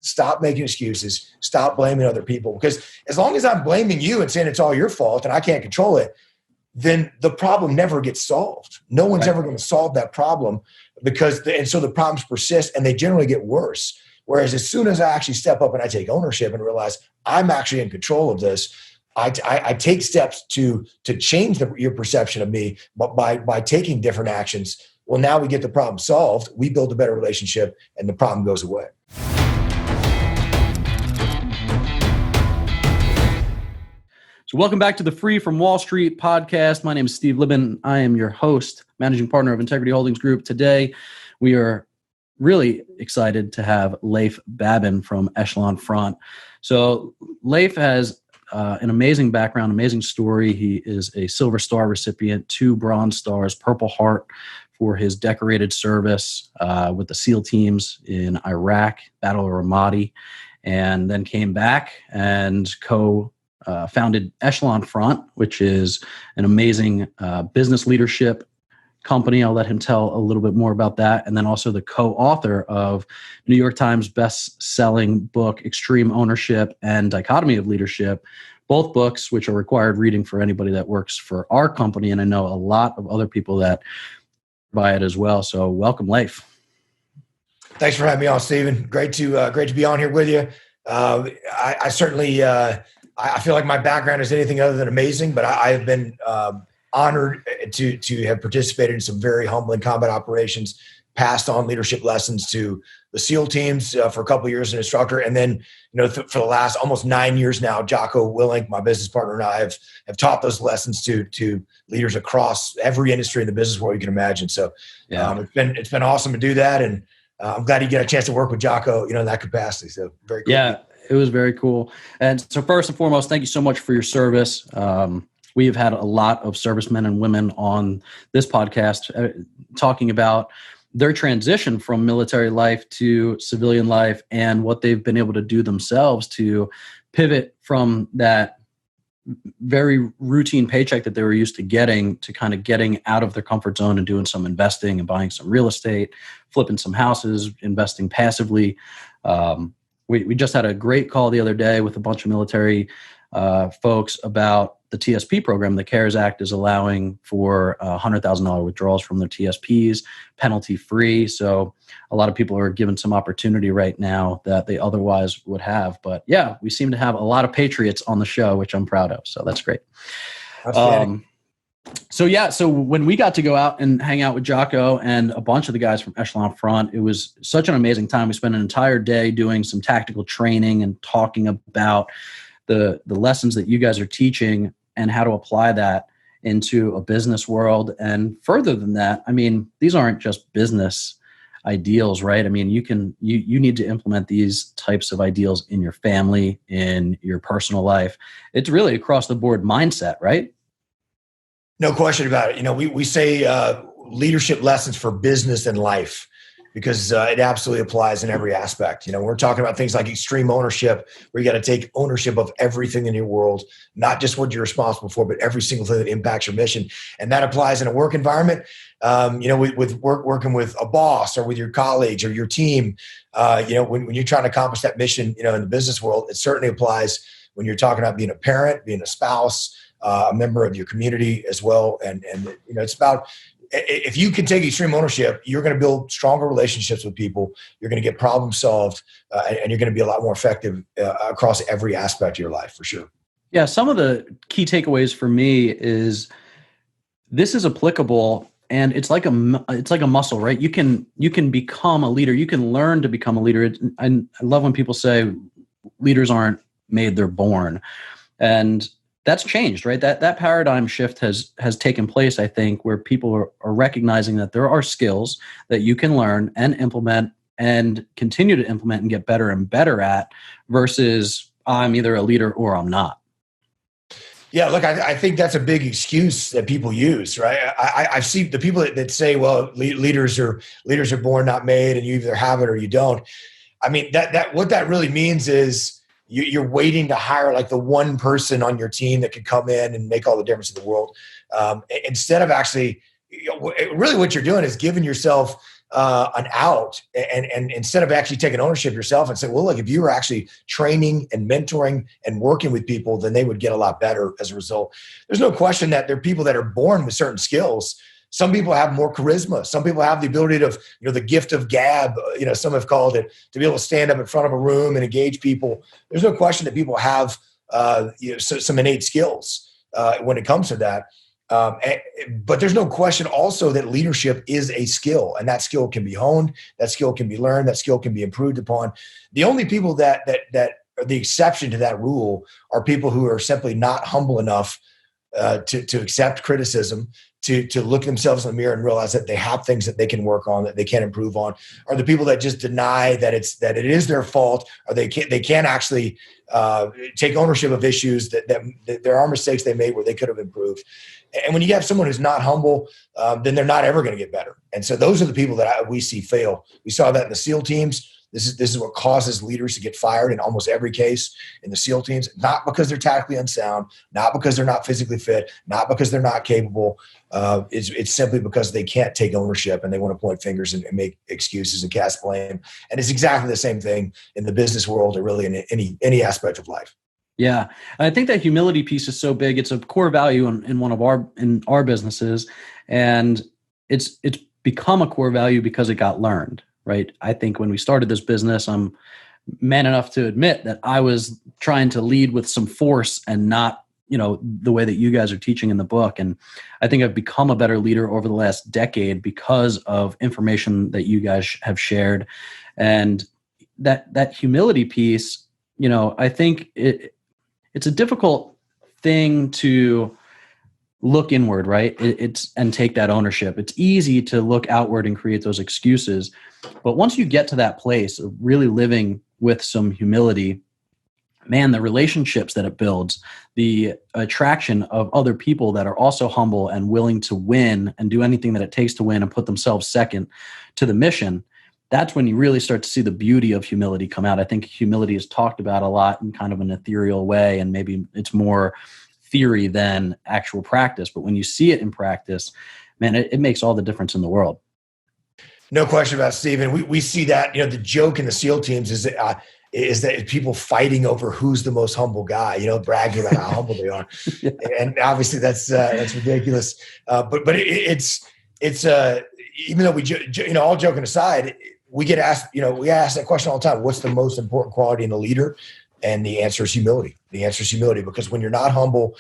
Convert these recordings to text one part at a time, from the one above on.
stop making excuses, stop blaming other people. Because as long as I'm blaming you and saying it's all your fault and I can't control it, then the problem never gets solved. No one's ever going to solve that problem and so the problems persist and they generally get worse. Whereas as soon as I actually step up and I take ownership and realize I'm actually in control of this, I take steps to change your perception of me, but by taking different actions. Well, now we get the problem solved. We build a better relationship, and the problem goes away. So welcome back to the Free from Wall Street podcast. My name is Steve Libben. I am your host, managing partner of Integrity Holdings Group. Today, we are really excited to have Leif Babin from Echelon Front. So Leif has an amazing background, amazing story. He is a Silver Star recipient, 2 Bronze Stars, Purple Heart for his decorated service with the SEAL teams in Iraq, Battle of Ramadi, and then came back and founded Echelon Front, which is an amazing business leadership company. I'll let him tell a little bit more about that. And then also the co-author of New York Times best-selling book, Extreme Ownership and Dichotomy of Leadership, both books which are required reading for anybody that works for our company. And I know a lot of other people that buy it as well. So welcome, Leif. Thanks for having me on, Stephen. Great to be on here with you. I certainly I feel like my background is anything other than amazing, but I have been honored to have participated in some very humbling combat operations, passed on leadership lessons to the SEAL teams for a couple of years as an instructor. And then, for the last almost 9 years now, Jocko Willink, my business partner, and I have taught those lessons to leaders across every industry in the business world you can imagine. So it's been awesome to do that. And I'm glad you get a chance to work with Jocko, in that capacity. So very cool. Yeah, it was very cool. And so first and foremost, thank you so much for your service. We have had a lot of servicemen and women on this podcast talking about their transition from military life to civilian life and what they've been able to do themselves to pivot from that very routine paycheck that they were used to getting to kind of getting out of their comfort zone and doing some investing and buying some real estate, flipping some houses, investing passively. We just had a great call the other day with a bunch of military folks about the TSP program. The CARES Act is allowing for $100,000 withdrawals from their TSPs, penalty free. So a lot of people are given some opportunity right now that they otherwise would have. But yeah, we seem to have a lot of patriots on the show, which I'm proud of. So that's great. So when we got to go out and hang out with Jocko and a bunch of the guys from Echelon Front, it was such an amazing time. We spent an entire day doing some tactical training and talking about the lessons that you guys are teaching and how to apply that into a business world. And further than that, I mean, these aren't just business ideals, right? I mean, you need to implement these types of ideals in your family, in your personal life. It's really across the board mindset, right? No question about it. We say leadership lessons for business and life because it absolutely applies in every aspect. We're talking about things like extreme ownership, where you got to take ownership of everything in your world, not just what you're responsible for, but every single thing that impacts your mission. And that applies in a work environment, working with a boss or with your colleagues or your team. When you're trying to accomplish that mission, in the business world, it certainly applies when you're talking about being a parent, being a spouse, a member of your community as well. And it's about, if you can take extreme ownership, you're going to build stronger relationships with people. You're going to get problems solved, and you're going to be a lot more effective across every aspect of your life, for sure. Yeah, some of the key takeaways for me is this is applicable, and it's like a muscle, right? You can become a leader. You can learn to become a leader. I love when people say leaders aren't made; they're born, and that's changed, right? That paradigm shift has taken place, I think, where people are recognizing that there are skills that you can learn and implement and continue to implement and get better and better at versus I'm either a leader or I'm not. Yeah, look, I think that's a big excuse that people use, right? I see the people that say, well, leaders are born, not made, and you either have it or you don't. I mean, that what that really means is you're waiting to hire like the one person on your team that can come in and make all the difference in the world. Instead of actually, really what you're doing is giving yourself an out, and instead of actually taking ownership yourself and say, well, look, if you were actually training and mentoring and working with people, then they would get a lot better as a result. There's no question that there are people that are born with certain skills. Some people have more charisma. Some people have the ability to, the gift of gab, some have called it, to be able to stand up in front of a room and engage people. There's no question that people have some innate skills when it comes to that. But there's no question also that leadership is a skill, and that skill can be honed, that skill can be learned, that skill can be improved upon. The only people that are the exception to that rule are people who are simply not humble enough to accept criticism, to look themselves in the mirror and realize that they have things that they can work on, that they can improve on, or the people that just deny that it is their fault, or they can't actually take ownership of issues that there are mistakes they made where they could have improved. And when you have someone who's not humble, then they're not ever going to get better. And so those are the people that we see fail. We saw that in the SEAL teams. This is what causes leaders to get fired in almost every case in the SEAL teams, not because they're tactically unsound, not because they're not physically fit, not because they're not capable. It's simply because they can't take ownership and they want to point fingers and make excuses and cast blame. And it's exactly the same thing in the business world or really in any aspect of life. Yeah. And I think that humility piece is so big. It's a core value in our businesses. And it's become a core value because it got learned. Right. I think when we started this business, I'm man enough to admit that I was trying to lead with some force and not, the way that you guys are teaching in the book. And I think I've become a better leader over the last decade because of information that you guys have shared. And that humility piece, I think it's a difficult thing to look inward, right? And take that ownership. It's easy to look outward and create those excuses. But once you get to that place of really living with some humility, man, the relationships that it builds, the attraction of other people that are also humble and willing to win and do anything that it takes to win and put themselves second to the mission, that's when you really start to see the beauty of humility come out. I think humility is talked about a lot in kind of an ethereal way, and maybe it's more theory than actual practice. But when you see it in practice, man, it makes all the difference in the world. No question about it, Stephen. We see that, the joke in the SEAL teams is that people fighting over who's the most humble guy, bragging about how humble they are. Yeah. And obviously that's ridiculous. But it's even though all joking aside, we get asked, we ask that question all the time. What's the most important quality in a leader? And the answer is humility. The answer is humility, because when you're not humble,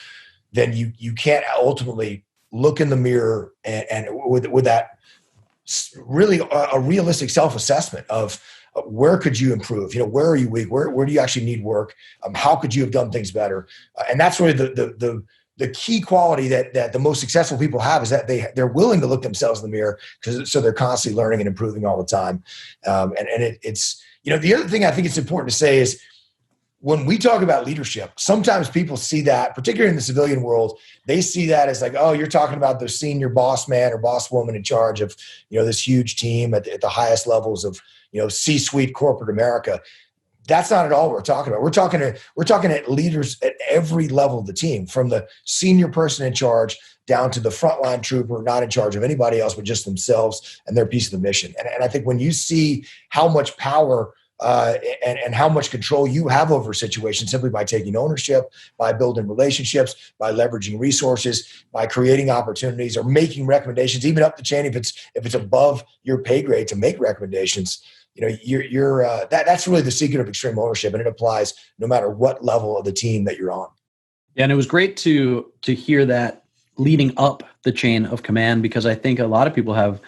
then you can't ultimately look in the mirror and with that really a realistic self-assessment of where could you improve? Where are you weak? Where do you actually need work? How could you have done things better? And that's really the key quality that the most successful people have, is that they're willing to look themselves in the mirror, so they're constantly learning and improving all the time. It's the other thing I think it's important to say is, when we talk about leadership, sometimes people see that, particularly in the civilian world, they see that as like, oh, you're talking about the senior boss man or boss woman in charge of, this huge team at the highest levels of, C-suite corporate America. That's not at all what we're talking about. We're talking at leaders at every level of the team, from the senior person in charge down to the frontline trooper, not in charge of anybody else but just themselves and their piece of the mission. And I think when you see how much power and how much control you have over a situation simply by taking ownership, by building relationships, by leveraging resources, by creating opportunities or making recommendations, even up the chain if it's above your pay grade to make recommendations, that's really the secret of extreme ownership, and it applies no matter what level of the team that you're on. Yeah, and it was great to hear that leading up the chain of command, because I think a lot of people have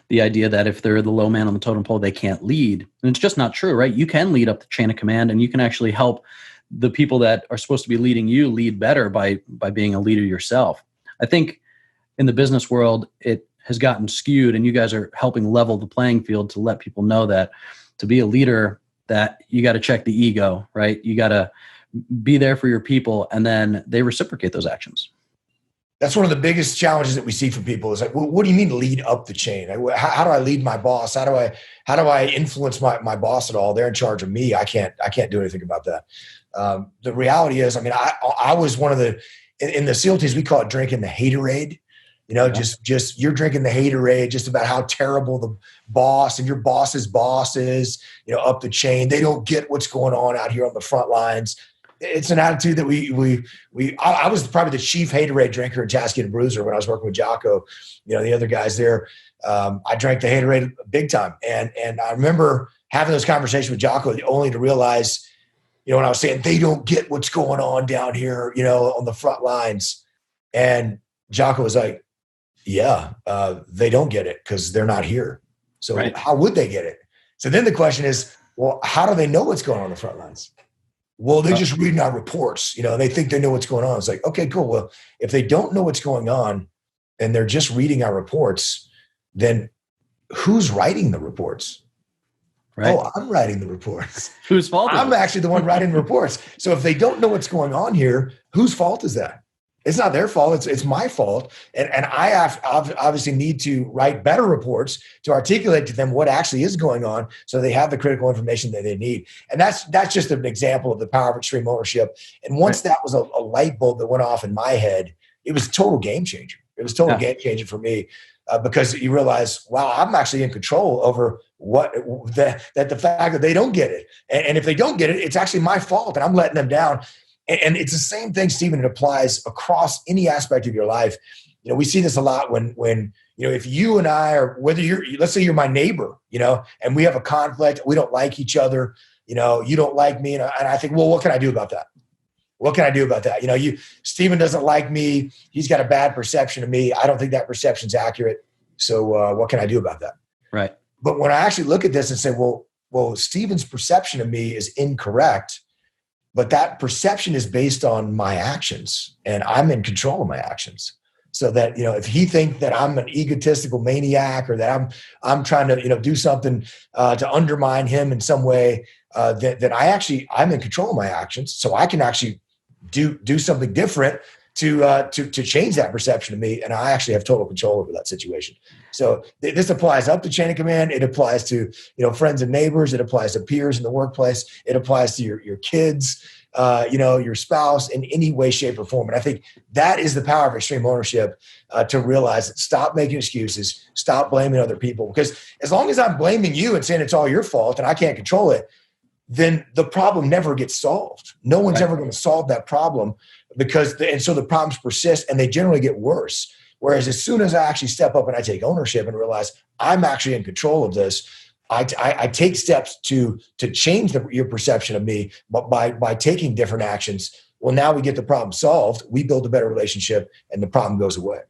the idea that if they're the low man on the totem pole, they can't lead. And it's just not true, right? You can lead up the chain of command, and you can actually help the people that are supposed to be leading you lead better by being a leader yourself. I think in the business world, it has gotten skewed, and you guys are helping level the playing field to let people know that to be a leader, that you got to check the ego, right? You got to be there for your people, and then they reciprocate those actions. That's one of the biggest challenges that we see from people is like, well, what do you mean lead up the chain? How do I lead my boss? How do I influence my boss at all? They're in charge of me. I can't do anything about that. The reality is, I was one of in the SEAL teams, we call it drinking the haterade. just you're drinking the haterade just about how terrible the boss and your boss's boss is, up the chain. They don't get what's going on out here on the front lines. It's an attitude that I was probably the chief haterade drinker at Jasky and Bruiser when I was working with Jocko, the other guys there. I drank the haterade big time. And I remember having those conversations with Jocko only to realize, when I was saying they don't get what's going on down here, on the front lines. And Jocko was like, yeah, they don't get it because they're not here. So How would they get it? So then the question is, well, how do they know what's going on the front lines? Well, they're just reading our reports, they think they know what's going on. It's like, okay, cool. Well, if they don't know what's going on and they're just reading our reports, then who's writing the reports? Right. Oh, I'm writing the reports. Whose fault is it? I'm actually the one writing the reports. So if they don't know what's going on here, whose fault is that? It's not their fault. It's my fault. And I obviously need to write better reports to articulate to them what actually is going on so they have the critical information that they need. And that's just an example of the power of extreme ownership. And once that was a light bulb that went off in my head, it was a total game changer. It was a total game changer for me because you realize, wow, I'm actually in control over the fact that they don't get it. And if they don't get it, it's actually my fault and I'm letting them down. And it's the same thing, Stephen. It applies across any aspect of your life. We see this a lot when if you and I, or whether let's say you're my neighbor, and we have a conflict, we don't like each other, you don't like me. And I think, well, what can I do about that? What can I do about that? Stephen doesn't like me. He's got a bad perception of me. I don't think that perception's accurate. So what can I do about that? Right. But when I actually look at this and say, well, Stephen's perception of me is incorrect, but that perception is based on my actions, and I'm in control of my actions. So that, if he thinks that I'm an egotistical maniac or that I'm trying to, do something to undermine him in some way, that I'm in control of my actions. So I can actually do something different to change that perception of me. And I actually have total control over that situation. So this applies up the chain of command. It applies to, friends and neighbors. It applies to peers in the workplace. It applies to your kids, your spouse in any way, shape, or form. And I think that is the power of extreme ownership, to realize that stop making excuses, stop blaming other people. Because as long as I'm blaming you and saying it's all your fault and I can't control it, then the problem never gets solved. No one's ever going to solve that problem and so the problems persist and they generally get worse. Whereas as soon as I actually step up and I take ownership and realize I'm actually in control of this, I take steps to change your perception of me, but by taking different actions. Well, now we get the problem solved. We build a better relationship and the problem goes away.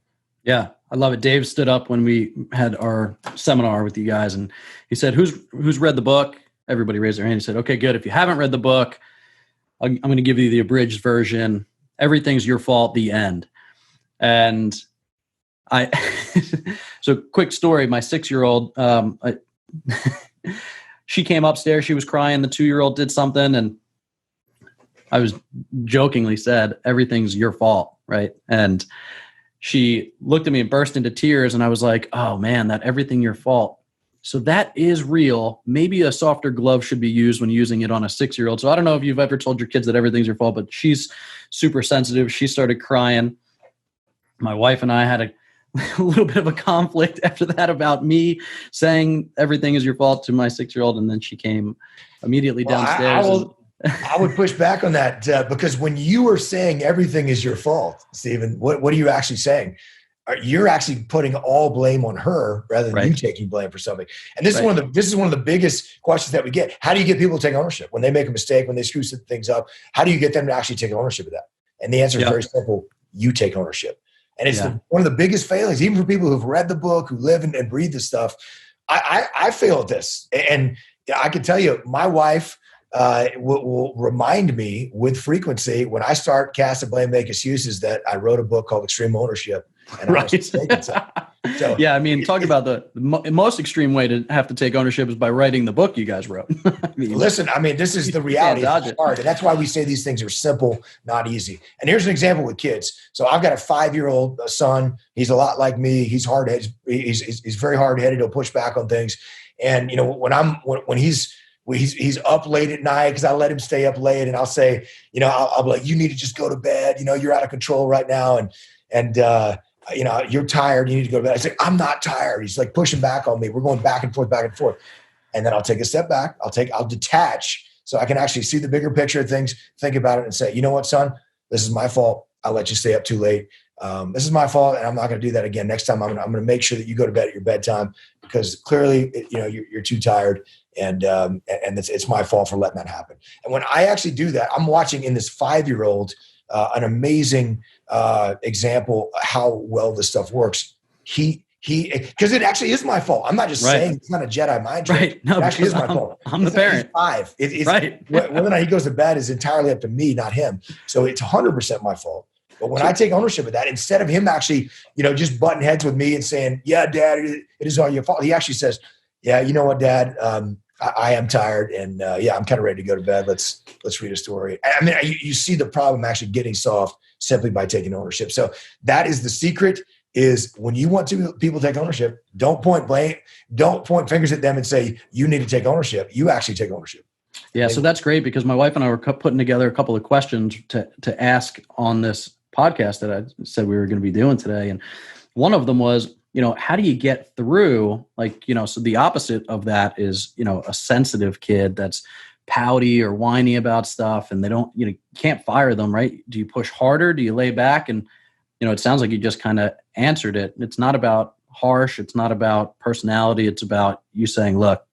Yeah, I love it. Dave stood up when we had our seminar with you guys and he said, who's read the book? Everybody raised their hand and said, okay, good. If you haven't read the book, I'm going to give you the abridged version. Everything's your fault, the end. And so quick story, my 6-year-old, she came upstairs, she was crying. The 2-year-old did something and I was jokingly said, everything's your fault. Right. And she looked at me and burst into tears. And I was like, oh man, that everything your fault. So that is real. Maybe a softer glove should be used when using it on a 6-year-old. So I don't know if you've ever told your kids that everything's your fault, but she's super sensitive. She started crying. My wife and I had a little bit of a conflict after that about me saying everything is your fault to my 6-year-old. And then she came immediately downstairs. I would push back on that because when you are saying everything is your fault, Stephen, what are you actually saying? You're actually putting all blame on her rather than you taking blame for something. And this is one of the biggest questions that we get. How do you get people to take ownership when they make a mistake, when they screw some things up? How do you get them to actually take ownership of that? And the answer is very simple. You take ownership. And it's one of the biggest failings, even for people who've read the book, who live and breathe this stuff. I fail at this. And I can tell you, my wife will remind me with frequency when I start casting blame, make excuses, that I wrote a book called Extreme Ownership. And I was mistaken. So, yeah, I mean, talk about the most extreme way to have to take ownership is by writing the book you guys wrote. Listen, this is the reality. It's hard. And that's why we say these things are simple, not easy. And here's an example with kids. So I've got a 5-year-old son. He's a lot like me. He's hard-headed. He's very hard-headed. He'll push back on things. And, when he's up late at night, because I let him stay up late, and I'll say, I'll be like, you need to just go to bed. You're out of control right now. And you're tired. You need to go to bed. I say, I'm not tired. He's like pushing back on me. We're going back and forth, back and forth. And then I'll take a step back. I'll detach so I can actually see the bigger picture of things, think about it and say, you know what, son, this is my fault. I'll let you stay up too late. This is my fault. And I'm not going to do that again. Next time I'm going to make sure that you go to bed at your bedtime because clearly, you're too tired. And it's my fault for letting that happen. And when I actually do that, I'm watching in this 5-year-old, an amazing example how well this stuff works. Because it actually is my fault. I'm not just saying it's not a Jedi mind trick. Right. No, it actually is my fault. I'm the parent. He's 5. It's right. Whether or not he goes to bed is entirely up to me, not him. So it's 100% my fault. But when I take ownership of that, instead of him actually, just butting heads with me and saying, yeah, Dad, it is all your fault. He actually says, yeah, you know what, Dad, I am tired and I'm kind of ready to go to bed. Let's read a story. I mean, you see the problem actually getting solved simply by taking ownership. So that is the secret. Is when you want people to take ownership, don't point fingers at them and say, you need to take ownership. You actually take ownership. Yeah. So that's great because my wife and I were putting together a couple of questions to ask on this podcast that I said we were going to be doing today. And one of them was, how do you get through so the opposite of that is, a sensitive kid that's pouty or whiny about stuff and they don't, can't fire them, right? Do you push harder? Do you lay back? And, it sounds like you just kind of answered it. It's not about harsh. It's not about personality. It's about you saying, look,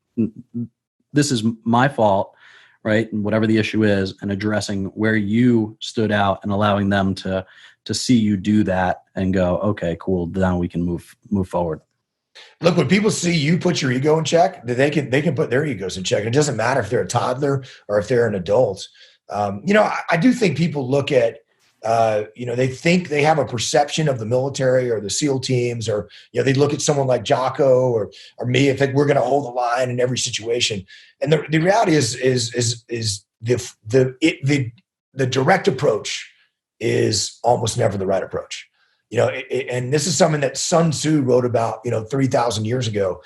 this is my fault, right? And whatever the issue is, and addressing where you stood out and allowing them to see you do that and go, okay, cool. Now we can move forward. Look, when people see you put your ego in check, they can put their egos in check. It doesn't matter if they're a toddler or if they're an adult. I do think people look at, they think they have a perception of the military or the SEAL teams, or, they look at someone like Jocko or me, if we're going to hold the line in every situation. And the reality is the direct approach is almost never the right approach. And this is something that Sun Tzu wrote about, 3,000 years ago,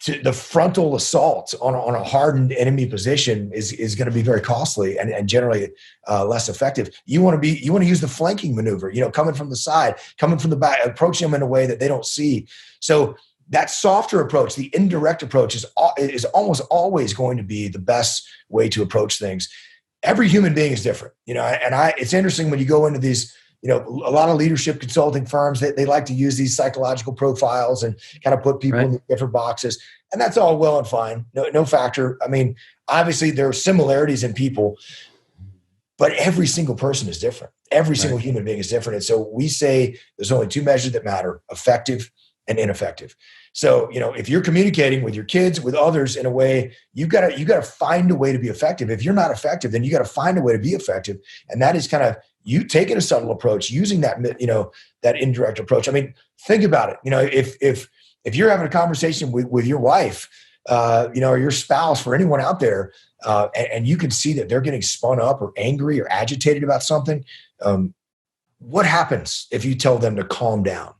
the frontal assault on a hardened enemy position is going to be very costly and generally less effective. You want to use the flanking maneuver, coming from the side, coming from the back, approach them in a way that they don't see. So that softer approach, the indirect approach is almost always going to be the best way to approach things. Every human being is different, it's interesting when you go into these, a lot of leadership consulting firms, they like to use these psychological profiles and kind of put people in different boxes. And that's all well and fine. No factor. I mean, obviously there are similarities in people, but every single person is different. Every single human being is different. And so we say there's only 2 measures that matter: effective and ineffective. So, if you're communicating with your kids, with others in a way, you got to find a way to be effective. If you're not effective, then you got to find a way to be effective. And that is kind of you taking a subtle approach, using that, that indirect approach. I mean, think about it. If you're having a conversation with your wife, or your spouse, or anyone out there, and you can see that they're getting spun up or angry or agitated about something, what happens if you tell them to calm down?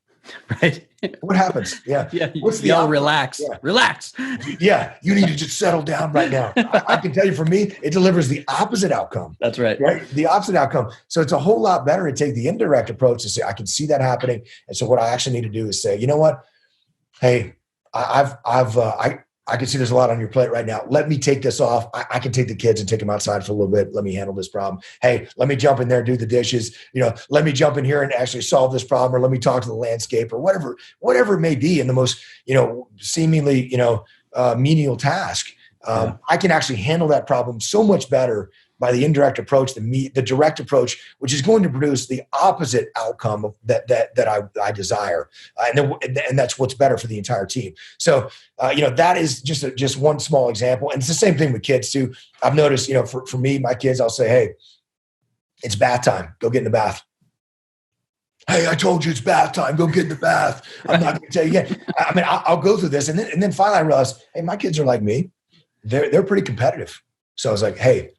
Right. What happens? Yeah. What's the relax? Yeah. Relax. Yeah. You need to just settle down right now. I can tell you, for me, it delivers the opposite outcome. That's right. Right. The opposite outcome. So it's a whole lot better to take the indirect approach to say, I can see that happening. And so what I actually need to do is say, you know what? Hey, I can see there's a lot on your plate right now. Let me take this off. I can take the kids and take them outside for a little bit. Let me handle this problem. Hey, let me jump in there and do the dishes. Let me jump in here and actually solve this problem, or let me talk to the landscape, or whatever it may be in the most, seemingly, menial task. I can actually handle that problem so much better by the indirect approach than the direct approach, which is going to produce the opposite outcome of that I desire, and that's what's better for the entire team. So that is just one small example, and it's the same thing with kids too. I've noticed, for me, my kids, I'll say, hey, it's bath time. Go get in the bath. Hey, I told you it's bath time. Go get in the bath. I'm not going to tell you again. I mean, I'll go through this, and then finally I realized, hey, my kids are like me. They're pretty competitive. So I was like, hey,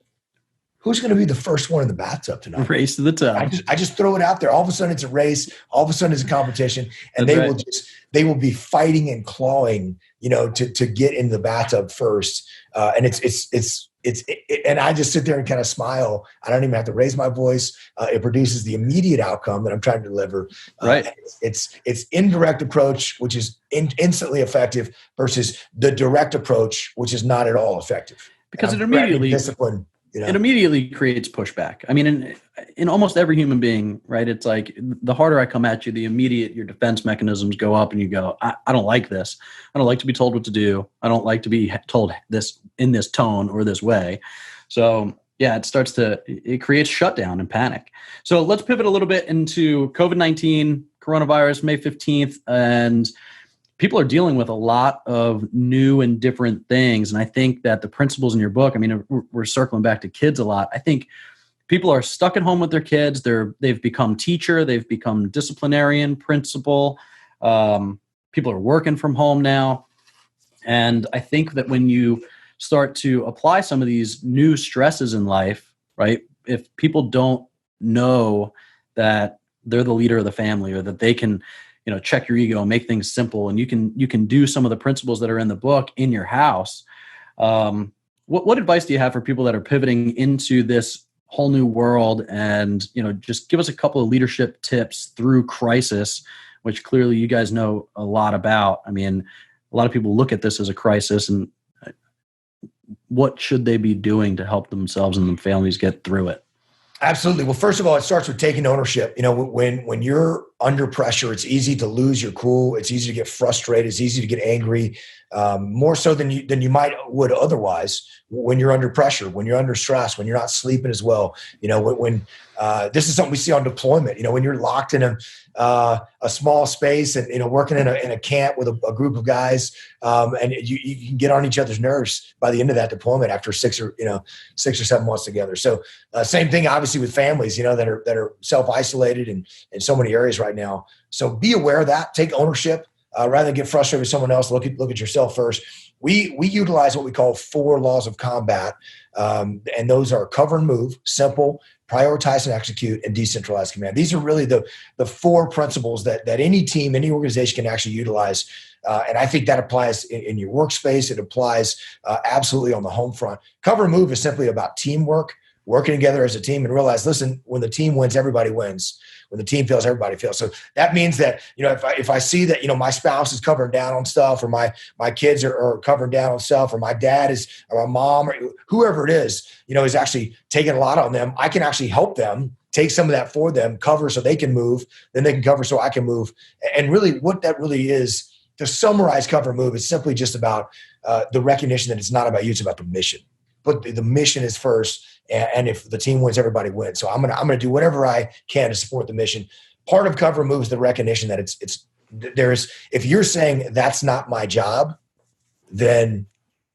who's going to be the first one in the bathtub tonight? Race to the top. I just throw it out there. All of a sudden it's a race. All of a sudden it's a competition, and they will be fighting and clawing, to get in the bathtub first. And it's and I just sit there and kind of smile. I don't even have to raise my voice. It produces the immediate outcome that I'm trying to deliver. Right. It's indirect approach, which is instantly effective, versus the direct approach, which is not at all effective. Because it immediately discipline. It immediately creates pushback. I mean, in almost every human being, right? It's like the harder I come at you, the immediate your defense mechanisms go up and you go, I don't like this. I don't like to be told what to do. I don't like to be told this in this tone or this way. So yeah, it creates shutdown and panic. So let's pivot a little bit into COVID-19, coronavirus, May 15th, and people are dealing with a lot of new and different things. And I think that the principles in your book, I mean, we're circling back to kids a lot. I think people are stuck at home with their kids. They've become teacher. They've become disciplinarian, principal. People are working from home now. And I think that when you start to apply some of these new stresses in life, right, if people don't know that they're the leader of the family or that they can check your ego, make things simple, and you can do some of the principles that are in the book in your house. What advice do you have for people that are pivoting into this whole new world? And just give us a couple of leadership tips through crisis, which clearly you guys know a lot about. I mean, a lot of people look at this as a crisis, and what should they be doing to help themselves and their families get through it? Absolutely. Well, first of all, it starts with taking ownership. When you're under pressure, it's easy to lose your cool. It's easy to get frustrated. It's easy to get angry, more so than you would otherwise when you're under pressure, when you're under stress, when you're not sleeping as well. When this is something we see on deployment. When you're locked in a small space and working in a camp with a group of guys, and you can get on each other's nerves by the end of that deployment after 6 or 7 months together. So same thing, obviously, with families, that are self-isolated in so many areas right now. So be aware of that. Take ownership. Rather than get frustrated with someone else, look at yourself first. We utilize what we call 4 laws of combat, and those are cover and move, simple, prioritize and execute, and decentralized command. These are really the 4 principles that any team, any organization can actually utilize. And I think that applies in your workspace. It applies absolutely on the home front. Cover and move is simply about teamwork, working together as a team, and realize, listen, when the team wins, everybody wins. When the team fails, everybody fails. So that means that, if I see that, my spouse is covering down on stuff, or my kids are covering down on stuff, or my dad is, or my mom, or whoever it is actually taking a lot on them, I can actually help them, take some of that for them, cover so they can move, then they can cover so I can move. And really what that really is, to summarize cover and move, is simply just about the recognition that it's not about you, it's about the mission. But the mission is first, and if the team wins, everybody wins. So I'm gonna do whatever I can to support the mission. Part of cover and move is the recognition that if you're saying that's not my job, then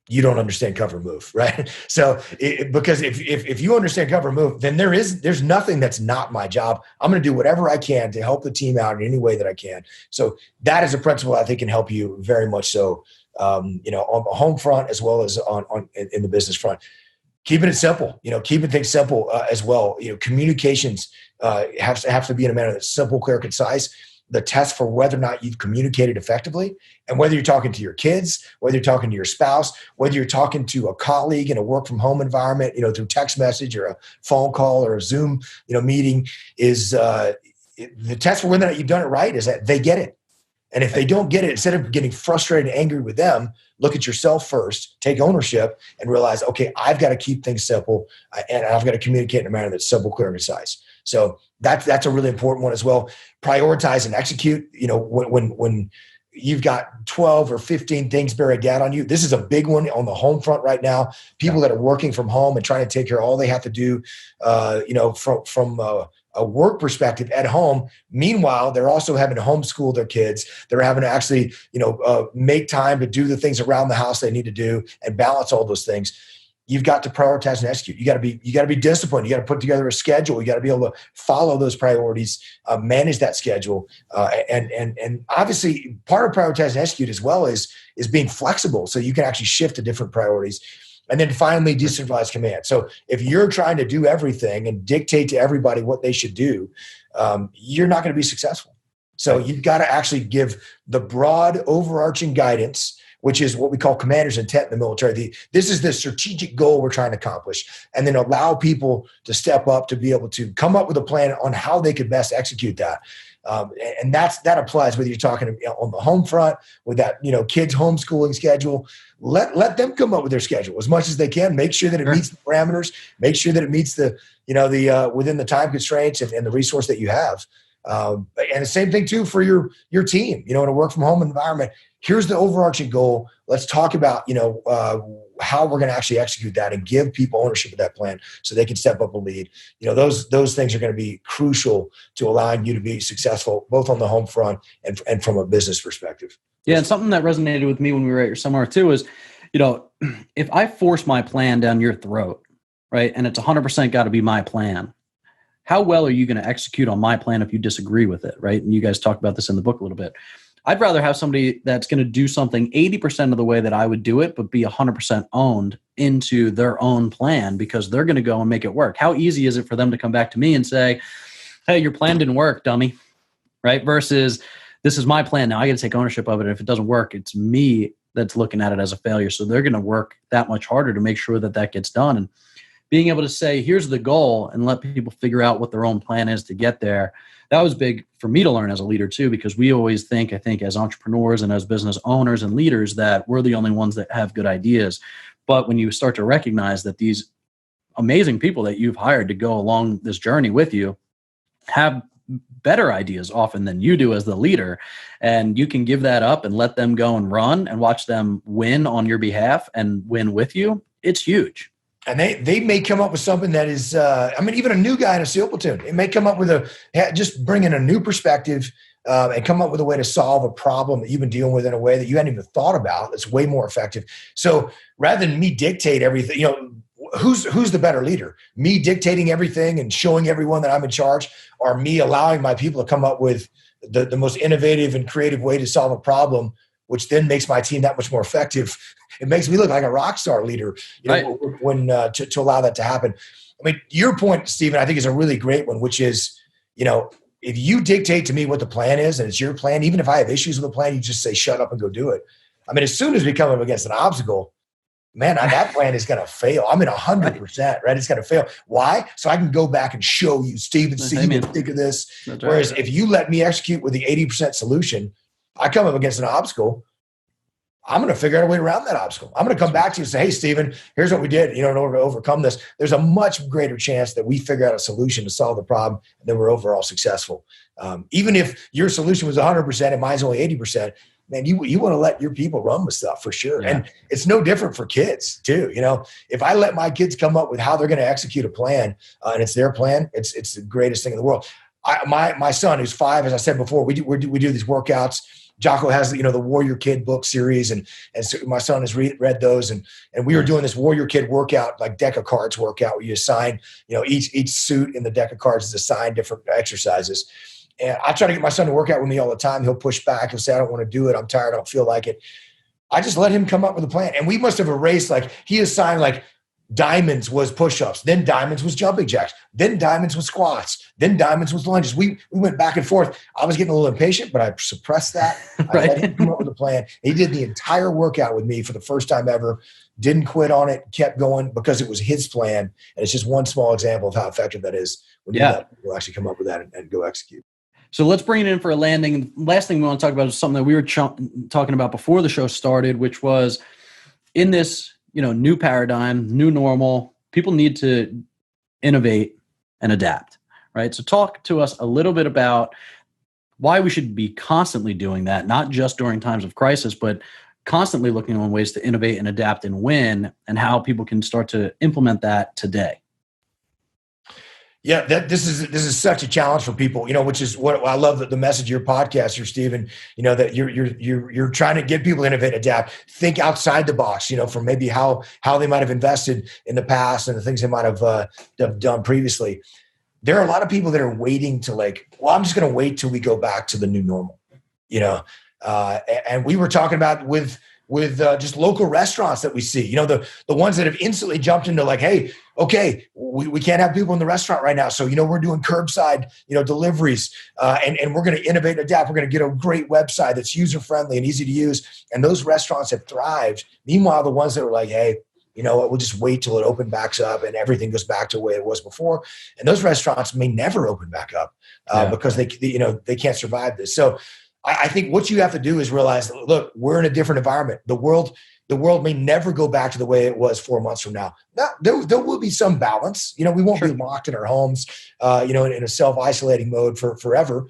you don't understand cover and move, right? So because if you understand cover and move, then there's nothing that's not my job. I'm going to do whatever I can to help the team out in any way that I can. So that is a principle I think can help you very much so. On the home front as well as in the business front. Keeping it simple, keeping things simple as well. Communications have to be in a manner that's simple, clear, concise. The test for whether or not you've communicated effectively, and whether you're talking to your kids, whether you're talking to your spouse, whether you're talking to a colleague in a work from home environment, through text message or a phone call or a Zoom, meeting, is the test for whether or not you've done it right is that they get it. And if they don't get it, instead of getting frustrated and angry with them, look at yourself first, take ownership, and realize, okay, I've got to keep things simple, and I've got to communicate in a manner that's simple, clear, and concise. So that's a really important one as well. Prioritize and execute. When you've got 12 or 15 things buried down on you, this is a big one on the home front right now. People that are working from home and trying to take care of all they have to do, from a work perspective at home. Meanwhile, they're also having to homeschool their kids. They're having to actually, make time to do the things around the house they need to do and balance all those things. You've got to prioritize and execute. You got to be disciplined. You got to put together a schedule. You got to be able to follow those priorities, manage that schedule, and obviously part of prioritize and execute as well is being flexible, so you can actually shift to different priorities. And then finally, decentralized command. So if you're trying to do everything and dictate to everybody what they should do, you're not going to be successful. So you've got to actually give the broad overarching guidance which is what we call commander's intent in the military. This is the strategic goal we're trying to accomplish, and then allow people to step up to be able to come up with a plan on how they could best execute that. And that applies whether you're talking on the home front with that, kids homeschooling schedule. Let them come up with their schedule as much as they can. Make sure that it meets the parameters. Make sure that it meets the within the time constraints and the resource that you have. And the same thing too for your team. In a work from home environment, here's the overarching goal. Let's talk about how we're going to actually execute that and give people ownership of that plan so they can step up and lead. Those things are going to be crucial to allowing you to be successful both on the home front and from a business perspective. Yeah, and something that resonated with me when we were at your seminar too is, if I force my plan down your throat, right, and it's 100% got to be my plan, how well are you going to execute on my plan if you disagree with it, right? And you guys talk about this in the book a little bit. I'd rather have somebody that's going to do something 80% of the way that I would do it, but be 100% owned into their own plan because they're going to go and make it work. How easy is it for them to come back to me and say, hey, your plan didn't work, dummy, right? Versus this is my plan. Now I got to take ownership of it. If it doesn't work, it's me that's looking at it as a failure. So they're going to work that much harder to make sure that gets done. And being able to say, here's the goal and let people figure out what their own plan is to get there. That was big for me to learn as a leader too, because we always think, I think as entrepreneurs and as business owners and leaders that we're the only ones that have good ideas. But when you start to recognize that these amazing people that you've hired to go along this journey with you have better ideas often than you do as the leader, and you can give that up and let them go and run and watch them win on your behalf and win with you, it's huge. And they may come up with something that is, even a new guy in a SEAL platoon, it may come up with just bring in a new perspective and come up with a way to solve a problem that you've been dealing with in a way that you hadn't even thought about. That's way more effective. So rather than me dictate everything, who's the better leader? Me dictating everything and showing everyone that I'm in charge, or me allowing my people to come up with the most innovative and creative way to solve a problem, which then makes my team that much more effective. It makes me look like a rock star leader, right, when to allow that to happen. I mean, your point, Stephen, I think is a really great one, which is, if you dictate to me what the plan is and it's your plan, even if I have issues with the plan, you just say, shut up and go do it. I mean, as soon as we come up against an obstacle, man, that plan is going to fail. 100%, right? It's going to fail. Why? So I can go back and show you, Stephen, see, think of this. That's Whereas if you let me execute with the 80% solution, I come up against an obstacle, I'm going to figure out a way around that obstacle. I'm going to come back to you and say, hey, Stephen, here's what we did, in order to overcome this. There's a much greater chance that we figure out a solution to solve the problem and then we're overall successful. Even if your solution was 100% and mine's only 80%, man, you want to let your people run with stuff for sure. Yeah. And it's no different for kids too. If I let my kids come up with how they're going to execute a plan and it's their plan, it's the greatest thing in the world. My son, who's 5, as I said before, we do these workouts. Jocko has the Warrior Kid book series, and so my son has read those, and we were doing this Warrior Kid workout, like deck of cards workout, where you assign each suit in the deck of cards is assigned different exercises. And I try to get my son to work out with me all the time. He'll push back. He'll say, I don't want to do it. I'm tired. I don't feel like it. I just let him come up with a plan, and we must have erased, he assigned diamonds was push-ups, then diamonds was jumping jacks, then diamonds was squats, then diamonds was lunges. We went back and forth. I was getting a little impatient, but I suppressed that. Right. I let him come up with a plan. He did the entire workout with me for the first time ever, didn't quit on it, kept going because it was his plan. And it's just one small example of how effective that is when you let people actually come up with that and go execute. So let's bring it in for a landing. Last thing we want to talk about is something that we were talking about before the show started, which was in this new paradigm, new normal, people need to innovate and adapt, right? So talk to us a little bit about why we should be constantly doing that, not just during times of crisis, but constantly looking on ways to innovate and adapt and win, and how people can start to implement that today. Yeah, this is such a challenge for people, which is what I love, the message of your podcast here, Stephen, that you're trying to get people to innovate, adapt, think outside the box, from maybe how they might have invested in the past and the things they might have done previously. There are a lot of people that are waiting to I'm just going to wait till we go back to the new normal, and we were talking about with with just local restaurants that we see, you know, the ones that have instantly jumped into like, hey, okay, we can't have people in the restaurant right now. So, you know, we're doing curbside, you know, deliveries and we're going to innovate and adapt. We're going to get a great website that's user-friendly and easy to use. And those restaurants have thrived. Meanwhile, the ones that were like, hey, you know what, we'll just wait till it opens back up and everything goes back to the way it was before. And those restaurants may never open back up because they can't survive this. So I think what you have to do is realize, look, we're in a different environment. The world may never go back to the way it was 4 months from now. Now there will be some balance. You know, we won't be locked in our homes, you know, in a self-isolating mode for forever.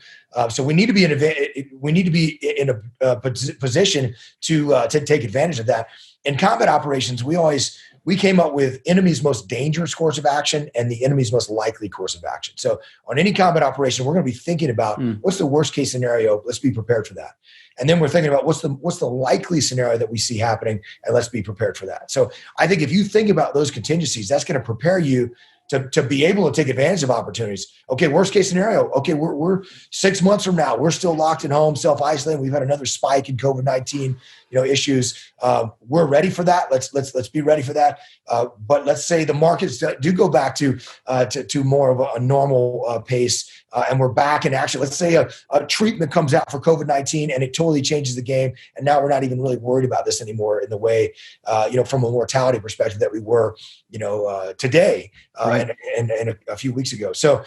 So we need to be in a position to take advantage of that. In combat operations, we came up with enemy's most dangerous course of action and the enemy's most likely course of action. So on any combat operation, we're going to be thinking about what's the worst case scenario. Let's be prepared for that. And then we're thinking about what's the likely scenario that we see happening, and let's be prepared for that. So I think if you think about those contingencies, that's going to prepare you to be able to take advantage of opportunities. Okay, worst case scenario. Okay, we're 6 months from now, we're still locked at home, self-isolating. We've had another spike in COVID-19, issues. We're ready for that. Let's be ready for that. But let's say the markets do go back to more of a normal pace, and we're back in action. Let's say a treatment comes out for COVID-19 and it totally changes the game, and now we're not even really worried about this anymore in the way, from a mortality perspective that we were, today and a few weeks ago. So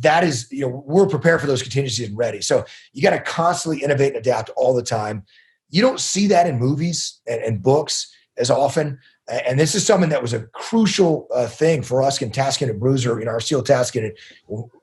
that is, we're prepared for those contingencies and ready. So you got to constantly innovate and adapt all the time. You don't see that in movies and books as often. And this is something that was a crucial thing for us in Tasking and Bruiser, our SEAL Tasking.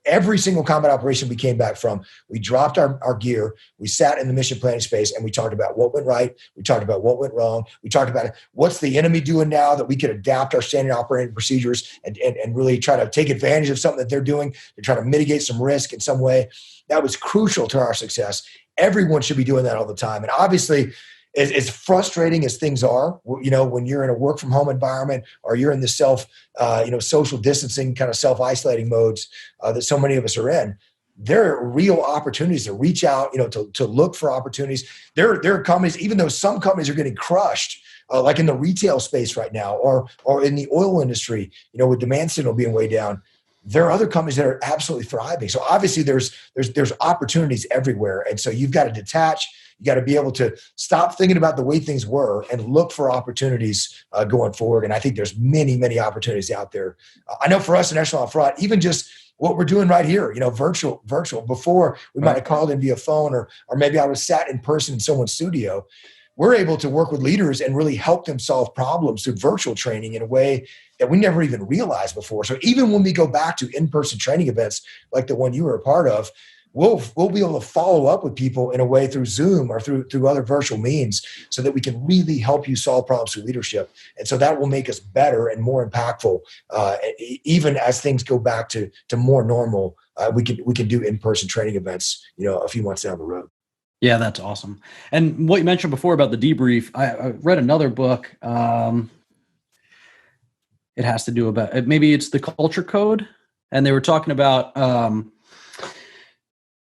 Every single combat operation we came back from, we dropped our gear, we sat in the mission planning space, and we talked about what went right, we talked about what went wrong, we talked about what's the enemy doing now that we could adapt our standard operating procedures and really try to take advantage of something that they're doing to try to mitigate some risk in some way. That was crucial to our success. Everyone should be doing that all the time. And obviously, as frustrating as things are, when you're in a work from home environment or you're in the social distancing kind of self-isolating modes that so many of us are in, there are real opportunities to reach out, to look for opportunities. There are companies, even though some companies are getting crushed, like in the retail space right now, or in the oil industry, with demand signal being way down. There are other companies that are absolutely thriving. So obviously there's opportunities everywhere. And so you've got to detach. You got to be able to stop thinking about the way things were and look for opportunities going forward. And I think there's many, many opportunities out there. I know for us in Echelon Fraud, even just what we're doing right here, virtual. Before we might have called in via phone or maybe I was sat in person in someone's studio. We're able to work with leaders and really help them solve problems through virtual training in a way that we never even realized before. So even when we go back to in-person training events like the one you were a part of, we'll be able to follow up with people in a way through Zoom or through other virtual means so that we can really help you solve problems through leadership. And so that will make us better and more impactful. Even as things go back to more normal, we can do in-person training events, a few months down the road. Yeah, that's awesome. And what you mentioned before about the debrief, I read another book. It has to do about, maybe it's the culture code. And they were talking about,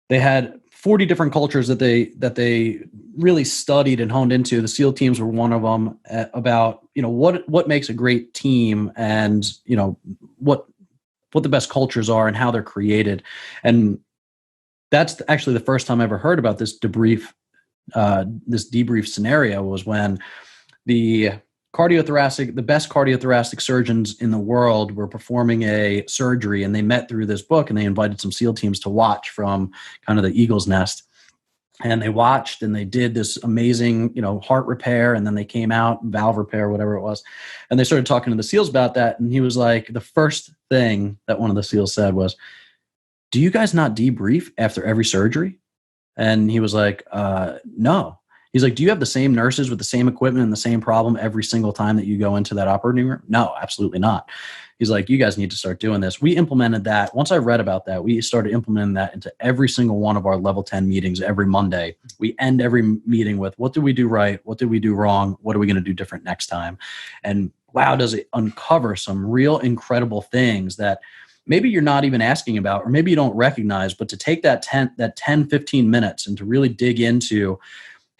they had 40 different cultures that they really studied and honed into. The SEAL teams were one of them, about, what makes a great team and, what the best cultures are and how they're created. And that's actually the first time I ever heard about this debrief scenario was when the best cardiothoracic surgeons in the world were performing a surgery, and they met through this book, and they invited some SEAL teams to watch from kind of the eagle's nest. And they watched and they did this amazing, heart repair. And then they came out, valve repair, whatever it was. And they started talking to the SEALs about that. And he was like, the first thing that one of the SEALs said was, "Do you guys not debrief after every surgery?" And he was like, no. He's like, "Do you have the same nurses with the same equipment and the same problem every single time that you go into that operating room?" "No, absolutely not." He's like, "You guys need to start doing this." We implemented that. Once I read about that, we started implementing that into every single one of our level 10 meetings every Monday. We end every meeting with, what did we do right? What did we do wrong? What are we going to do different next time? And wow, does it uncover some real incredible things that maybe you're not even asking about, or maybe you don't recognize, but to take that 10, 15 minutes and to really dig into,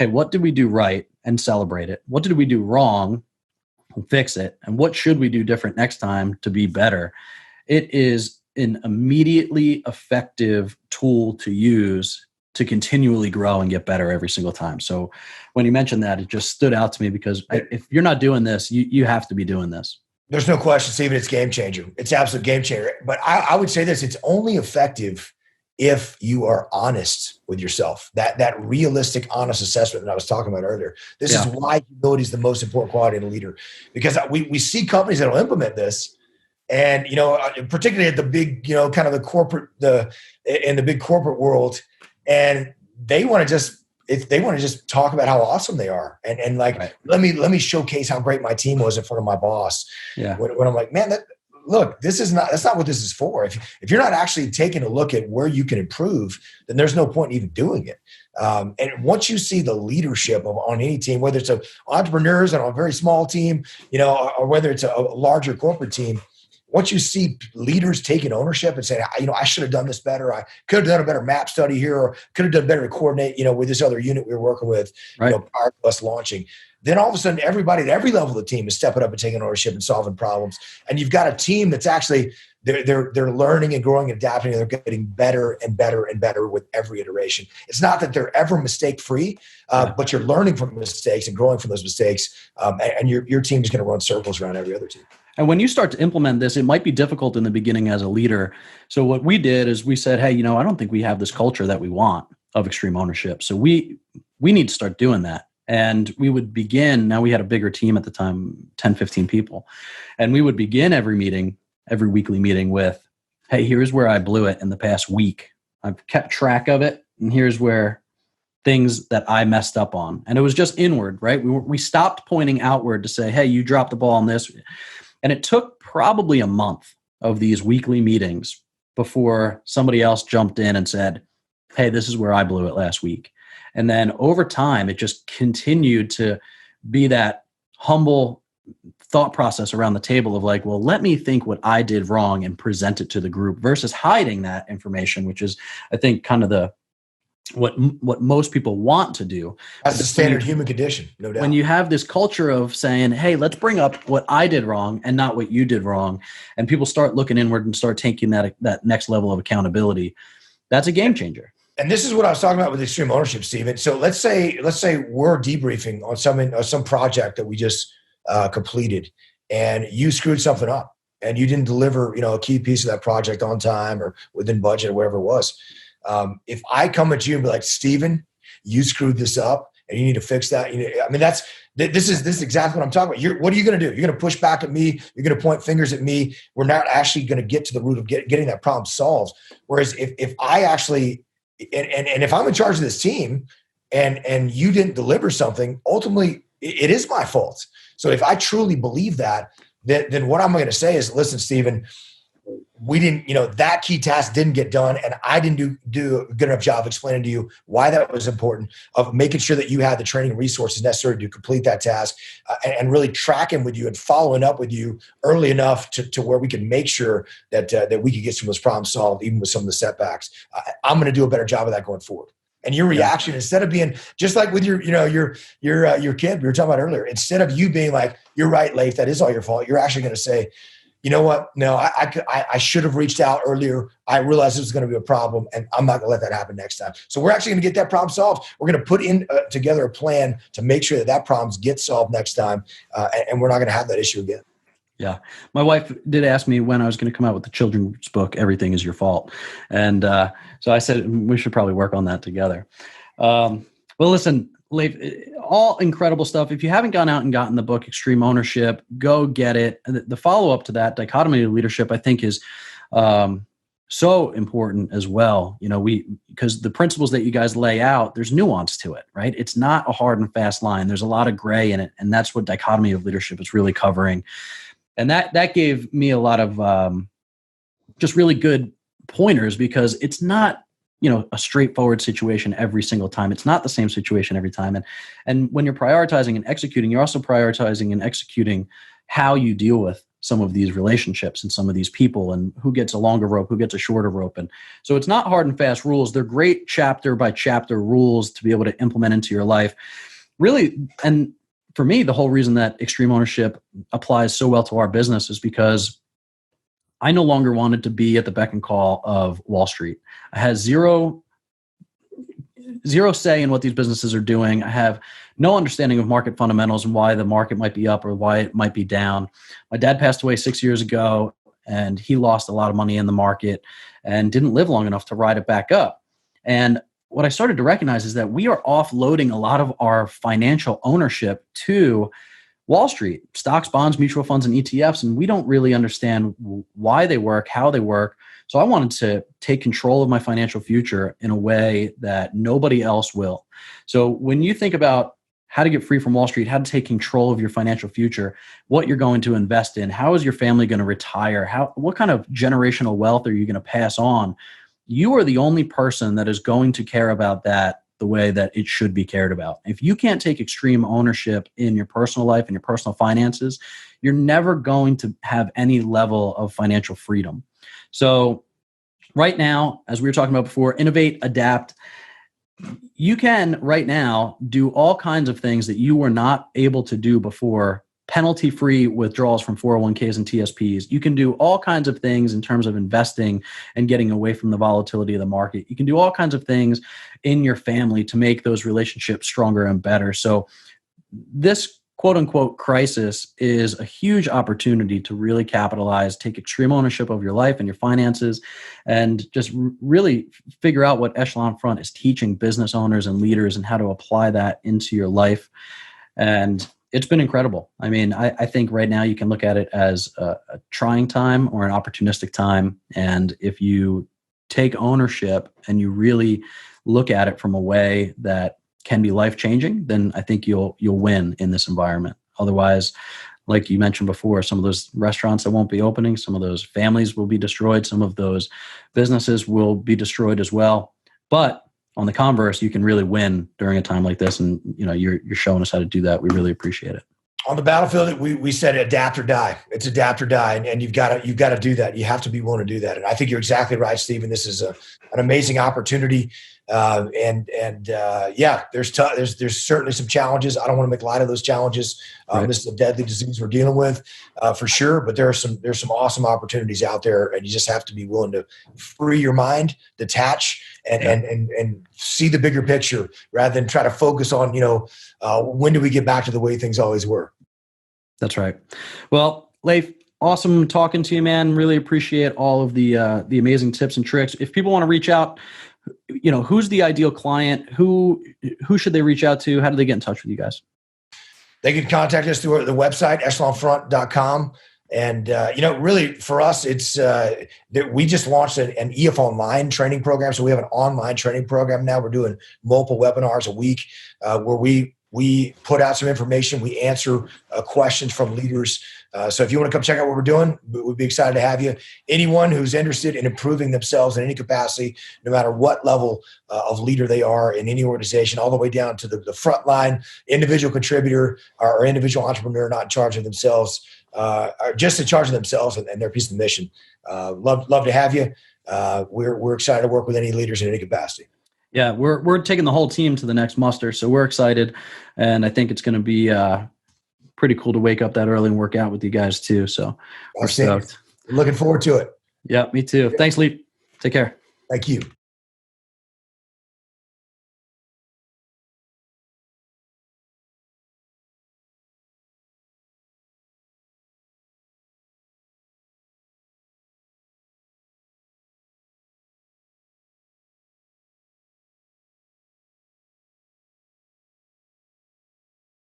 okay, what did we do right and celebrate it? What did we do wrong and fix it? And what should we do different next time to be better? It is an immediately effective tool to use to continually grow and get better every single time. So when you mentioned that, it just stood out to me because if you're not doing this, you have to be doing this. There's no question, Stephen, it's game changer. It's absolute game changer. But I would say this, it's only effective if you are honest with yourself, that realistic, honest assessment that I was talking about earlier. This is why humility is the most important quality in a leader, because we see companies that will implement this. And, particularly at the big, kind of the corporate, in the big corporate world, and they want to just talk about how awesome they are. And like, right. let me showcase how great my team was in front of my boss. Yeah. When I'm like, man, look, that's not what this is for. If you're not actually taking a look at where you can improve, then there's no point in even doing it. And once you see the leadership on any team, whether it's entrepreneurs on a very small team, or whether it's a larger corporate team, once you see leaders taking ownership and saying, I should have done this better. I could have done a better map study here, or could have done better to coordinate, with this other unit we were working with, prior to us launching. Then all of a sudden, everybody at every level of the team is stepping up and taking ownership and solving problems. And you've got a team that's actually, they're learning and growing and adapting, and they're getting better and better and better with every iteration. It's not that they're ever mistake-free, but you're learning from mistakes and growing from those mistakes. And your team is going to run circles around every other team. And when you start to implement this, it might be difficult in the beginning as a leader. So what we did is we said, hey, I don't think we have this culture that we want of extreme ownership. So we need to start doing that. And we would begin, now we had a bigger team at the time, 10, 15 people. And we would begin every weekly meeting with, hey, here's where I blew it in the past week. I've kept track of it. And here's where things that I messed up on. And it was just inward, right? We stopped pointing outward to say, hey, you dropped the ball on this. And it took probably a month of these weekly meetings before somebody else jumped in and said, hey, this is where I blew it last week. And then over time, it just continued to be that humble thought process around the table of like, well, let me think what I did wrong and present it to the group versus hiding that information, which is, I think, kind of what most people want to do. That's the standard human condition, no doubt. When you have this culture of saying, hey, let's bring up what I did wrong and not what you did wrong, and people start looking inward and start taking that next level of accountability, that's a game changer. And this is what I was talking about with extreme ownership, Stephen. So let's say we're debriefing on some project that we just completed, and you screwed something up and you didn't deliver, a key piece of that project on time or within budget or whatever it was. If I come at you and be like, Stephen, you screwed this up and you need to fix that. This is exactly what I'm talking about. What are you going to do? You're going to push back at me. You're going to point fingers at me. We're not actually going to get to the root of getting that problem solved. Whereas if I actually, and if I'm in charge of this team and you didn't deliver something, ultimately it is my fault. So if I truly believe that, then what I'm going to say is, listen, Stephen, we didn't, that key task didn't get done. And I didn't do a good enough job explaining to you why that was important, of making sure that you had the training and resources necessary to complete that task, and really tracking with you and following up with you early enough to where we can make sure that we could get some of those problems solved, even with some of the setbacks. I'm going to do a better job of that going forward. And your reaction, instead of being just like with your kid we were talking about earlier, instead of you being like, you're right, Leif, that is all your fault, you're actually going to say, you know what? No, I should have reached out earlier. I realized it was going to be a problem, and I'm not going to let that happen next time. So we're actually going to get that problem solved. We're going to put together a plan to make sure that problem gets solved next time, and we're not going to have that issue again. Yeah. My wife did ask me when I was going to come out with the children's book, Everything Is Your Fault. And so I said, we should probably work on that together. Well, listen, Leif, all incredible stuff. If you haven't gone out and gotten the book, Extreme Ownership, go get it. The follow-up to that, Dichotomy of Leadership, I think is so important as well. Because the principles that you guys lay out, there's nuance to it, right? It's not a hard and fast line. There's a lot of gray in it. And that's what Dichotomy of Leadership is really covering. And that gave me a lot of just really good pointers, because it's not, a straightforward situation every single time. It's not the same situation every time. And when you're prioritizing and executing, you're also prioritizing and executing how you deal with some of these relationships and some of these people, and who gets a longer rope, who gets a shorter rope. And so it's not hard and fast rules. They're great chapter by chapter rules to be able to implement into your life. Really, and for me, the whole reason that extreme ownership applies so well to our business is because I no longer wanted to be at the beck and call of Wall Street. I had zero say in what these businesses are doing. I have no understanding of market fundamentals and why the market might be up or why it might be down. My dad passed away 6 years ago, and he lost a lot of money in the market and didn't live long enough to ride it back up. And what I started to recognize is that we are offloading a lot of our financial ownership to Wall Street, stocks, bonds, mutual funds, and ETFs, and we don't really understand why they work, how they work. So I wanted to take control of my financial future in a way that nobody else will. So when you think about how to get free from Wall Street, how to take control of your financial future, what you're going to invest in, how is your family going to retire, what kind of generational wealth are you going to pass on, you are the only person that is going to care about that the way that it should be cared about. If you can't take extreme ownership in your personal life and your personal finances, you're never going to have any level of financial freedom. So right now, as we were talking about before, innovate, adapt. You can right now do all kinds of things that you were not able to do before. Penalty-free withdrawals from 401ks and TSPs. You can do all kinds of things in terms of investing and getting away from the volatility of the market. You can do all kinds of things in your family to make those relationships stronger and better. So this quote-unquote crisis is a huge opportunity to really capitalize, take extreme ownership of your life and your finances, and just really figure out what Echelon Front is teaching business owners and leaders and how to apply that into your life. And it's been incredible. I mean, I think right now you can look at it as a trying time or an opportunistic time. And if you take ownership and you really look at it from a way that can be life-changing, then I think you'll win in this environment. Otherwise, like you mentioned before, some of those restaurants that won't be opening, some of those families will be destroyed, some of those businesses will be destroyed as well. But on the converse, you can really win during a time like this, and you're showing us how to do that. We really appreciate it. On the battlefield, we said adapt or die. It's adapt or die, and you've got to do that. You have to be willing to do that. And I think you're exactly right, Stephen. This is an amazing opportunity. There's certainly some challenges. I don't want to make light of those challenges. Right. This is a deadly disease we're dealing with, for sure. But there's some awesome opportunities out there, and you just have to be willing to free your mind, detach, and see the bigger picture rather than try to focus on when do we get back to the way things always were. That's right. Well, Leif, awesome talking to you, man. Really appreciate all of the amazing tips and tricks. If people want to reach out, who's the ideal client? Who should they reach out to? How do they get in touch with you guys? They can contact us through the website, echelonfront.com. And, really for us, it's that we just launched an EF Online training program. So we have an online training program now. We're doing multiple webinars a week where we put out some information. We answer questions from leaders. So if you want to come check out what we're doing, we'd be excited to have you. Anyone who's interested in improving themselves in any capacity, no matter what level of leader they are in any organization, all the way down to the front line, individual contributor or individual entrepreneur not in charge of themselves, are just in charge of themselves and their piece of the mission. Love to have you. We're excited to work with any leaders in any capacity. Yeah, we're taking the whole team to the next muster, so we're excited, and I think it's going to be pretty cool to wake up that early and work out with you guys too. So we're stoked. Looking forward to it. Yeah, me too. Thanks, Leif. Take care. Thank you.